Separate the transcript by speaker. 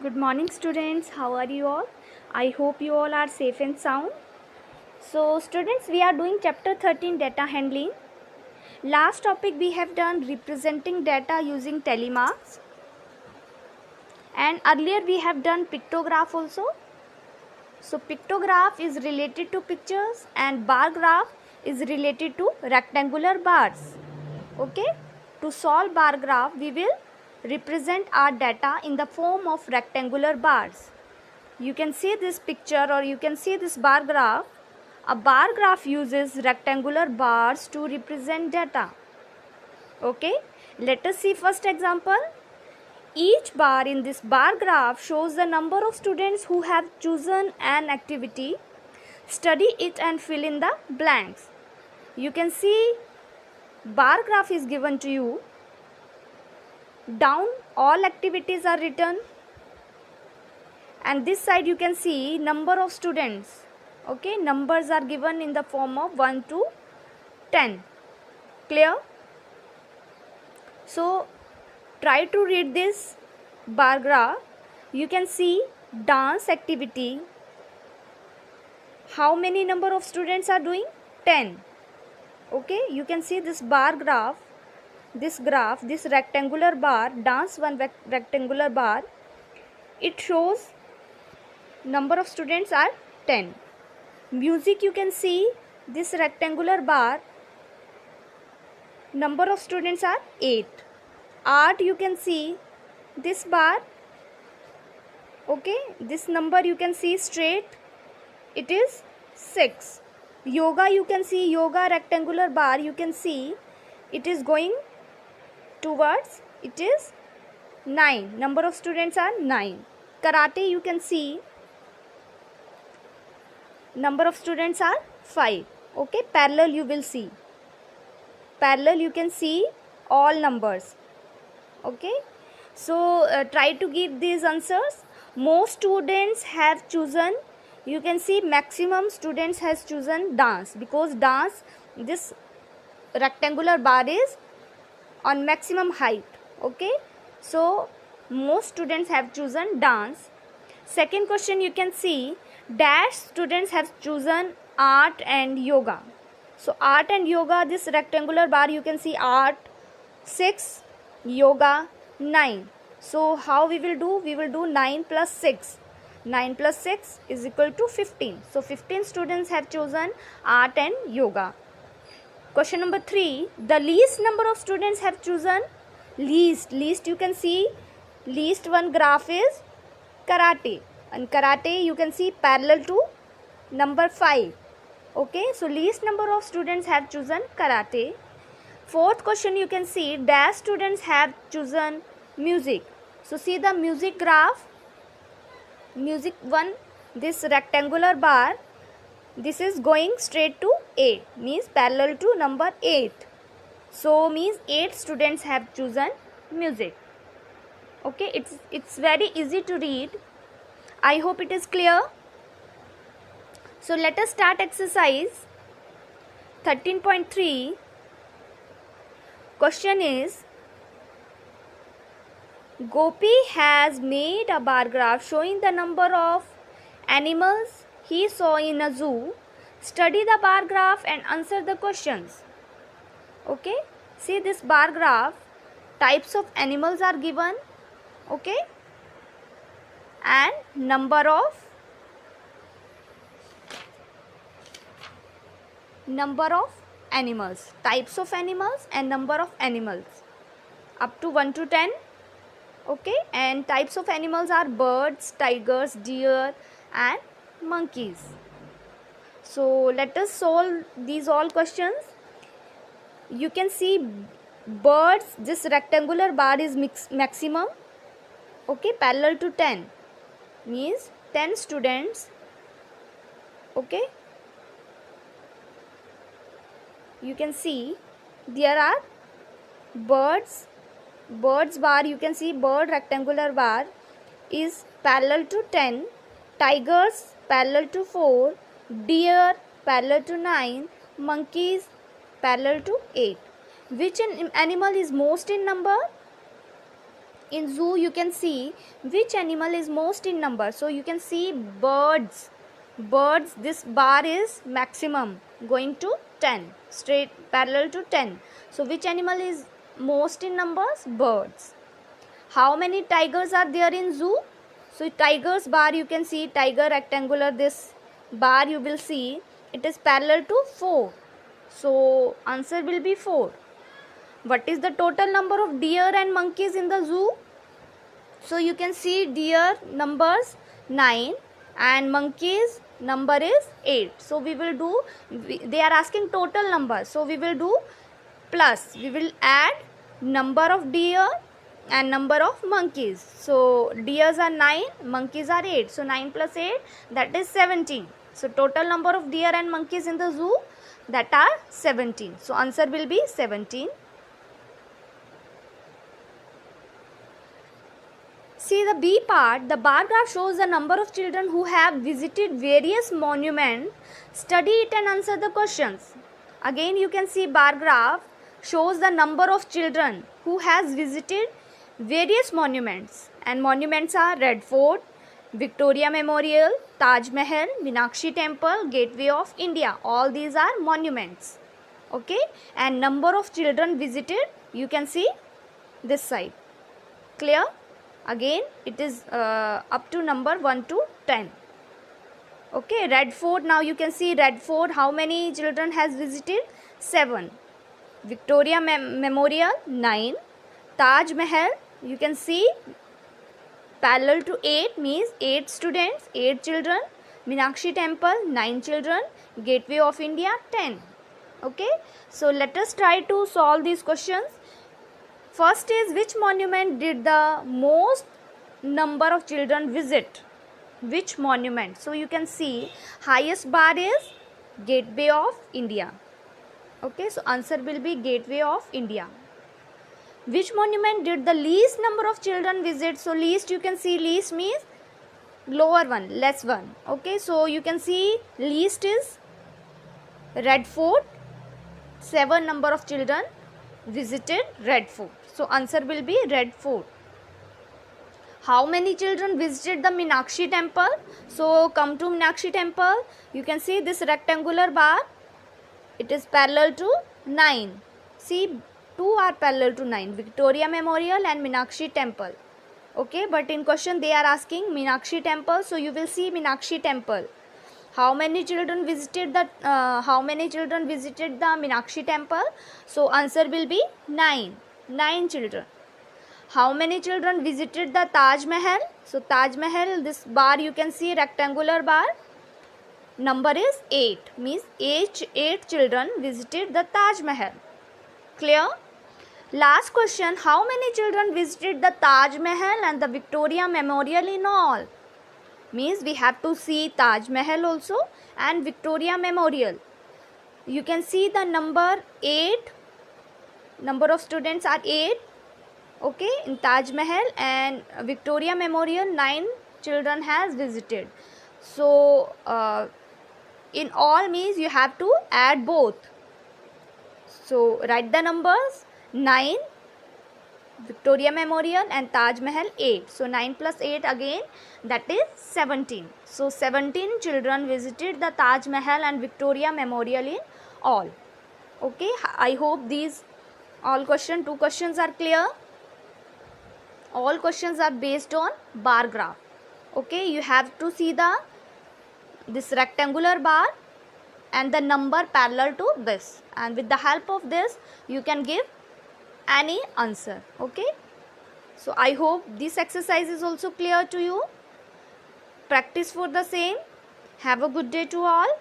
Speaker 1: Good morning, students. How are you all? I hope you all are safe and sound. So, students, we are doing chapter 13 data handling. Last topic we have done representing data using telemarks, and earlier we have done pictograph also. So, pictograph is related to pictures and bar graph is related to rectangular bars. Okay, to solve bar graph we will represent our data in the form of rectangular bars. You can see this picture or you can see this bar graph. A bar graph uses rectangular bars to represent data. Okay, let us see first example. Each bar in this bar graph shows the number of students who have chosen an activity. Study it and fill in the blanks. You can see bar graph is given to you. Down all activities are written, and this side you can see number of students. Okay, numbers are given in the form of 1 to 10. Clear? So try to read this bar graph. You can see dance activity. How many number of students are doing? 10. Okay, you can see this bar graph, this rectangular bar, dance one rectangular bar. It shows number of students are 10. Music, you can see this rectangular bar, number of students are 8. Art, you can see this bar. Okay, this number you can see straight, it is 6. Yoga, you can see yoga rectangular bar, you can see it is going towards, it is 9. Number of students are 9. Karate, you can see number of students are 5. Okay, parallel you will see. Parallel you can see all numbers. Okay, so try to give these answers. Most students have chosen, you can see maximum students has chosen dance, because dance, this rectangular bar is on maximum height. Okay, so most students have chosen dance. Second question, you can see dash students have chosen art and yoga. So art and yoga, this rectangular bar you can see art 6, yoga 9. So how we will do? We will do 9 plus 6. 9 plus 6 is equal to 15. So 15 students have chosen art and yoga. Question number 3. The least number of students have chosen least. Least you can see, least one graph is karate. And karate you can see parallel to number 5. Okay, so least number of students have chosen karate. Fourth question, you can see dash students have chosen music. So see the music graph. Music 1, this rectangular bar, this is going straight to 8, means parallel to number 8. So means 8 students have chosen music. Okay, it's very easy to read. I hope it is clear. So let us start exercise 13.3. Question is, Gopi has made a bar graph showing the number of animals he saw in a zoo. Study the bar graph and answer the questions. Okay, see this bar graph, types of animals are given. Okay, and number of animals, types of animals and number of animals up to 1 to 10. Okay, and types of animals are birds, tigers, deer and monkeys. So let us solve these all questions. You can see birds, this rectangular bar is maximum. Okay, parallel to 10 means 10 students. Okay, you can see there are birds bar, you can see bird rectangular bar is parallel to 10, tigers parallel to 4, deer parallel to 9, monkeys parallel to 8. Which animal is most in number? in zoo you can see which animal is most in number. So you can see birds. This bar is maximum going to 10, straight parallel to 10. So which animal is most in numbers? Birds. How many tigers are there in zoo? So tigers bar, you can see tiger rectangular, this bar you will see it is parallel to 4. So answer will be 4. What is the total number of deer and monkeys in the zoo? So you can see deer numbers 9 and monkeys number is 8. So we will do, they are asking total number. So we will do plus, we will add number of deer and number of monkeys. So deers are 9, monkeys are 8. So 9 plus 8, that is 17. So total number of deer and monkeys in the zoo, that are 17. So answer will be 17. See the B part, the bar graph shows the number of children who have visited various monuments. Study it and answer the questions. Again you can see bar graph shows the number of children who has visited various monuments, and monuments are Red Fort, Victoria Memorial, Taj Mahal, Meenakshi Temple, Gateway of India. All these are monuments. Okay, and number of children visited, you can see this side. Clear? Again it is up to number 1 to 10. Okay, Red Fort, now you can see Red Fort, how many children has visited? 7. Victoria Memorial 9. Taj Mahal, you can see parallel to 8 means 8 students, 8 children. Meenakshi Temple 9 children. Gateway of India 10. Okay, so let us try to solve these questions. First is, which monument did the most number of children visit? Which monument? So you can see highest bar is Gateway of India. Okay, so answer will be Gateway of India. Which monument did the least number of children visit? So least, you can see least means lower one, less one. Okay, so you can see least is Red Fort. 7 number of children visited Red Fort. So answer will be Red Fort. How many children visited the Meenakshi Temple? So come to Meenakshi Temple. You can see this rectangular bar. It is parallel to 9. See, 2 are parallel to 9. Victoria Memorial and Meenakshi Temple. Okay, but in question they are asking Meenakshi Temple. So you will see Meenakshi Temple. How many children visited the Meenakshi Temple? So answer will be 9. 9 children. How many children visited the Taj Mahal? So Taj Mahal, this bar you can see rectangular bar. Number is 8. Means 8 children visited the Taj Mahal. Clear? Last question. How many children visited the Taj Mahal and the Victoria Memorial in all? Means we have to see Taj Mahal also and Victoria Memorial. You can see the number 8. Number of students are 8. Okay, in Taj Mahal and Victoria Memorial 9 children has visited. So in all means you have to add both. So write the numbers. 9 Victoria Memorial and Taj Mahal 8. So 9 plus 8 again, that is 17. So 17 children visited the Taj Mahal and Victoria Memorial in all. Okay, I hope these all questions, 2 questions are clear. All questions are based on bar graph. Okay, you have to see this rectangular bar and the number parallel to this, and with the help of this you can give any answer. Okay, so I hope this exercise is also clear to you. Practice for the same. Have a good day to all.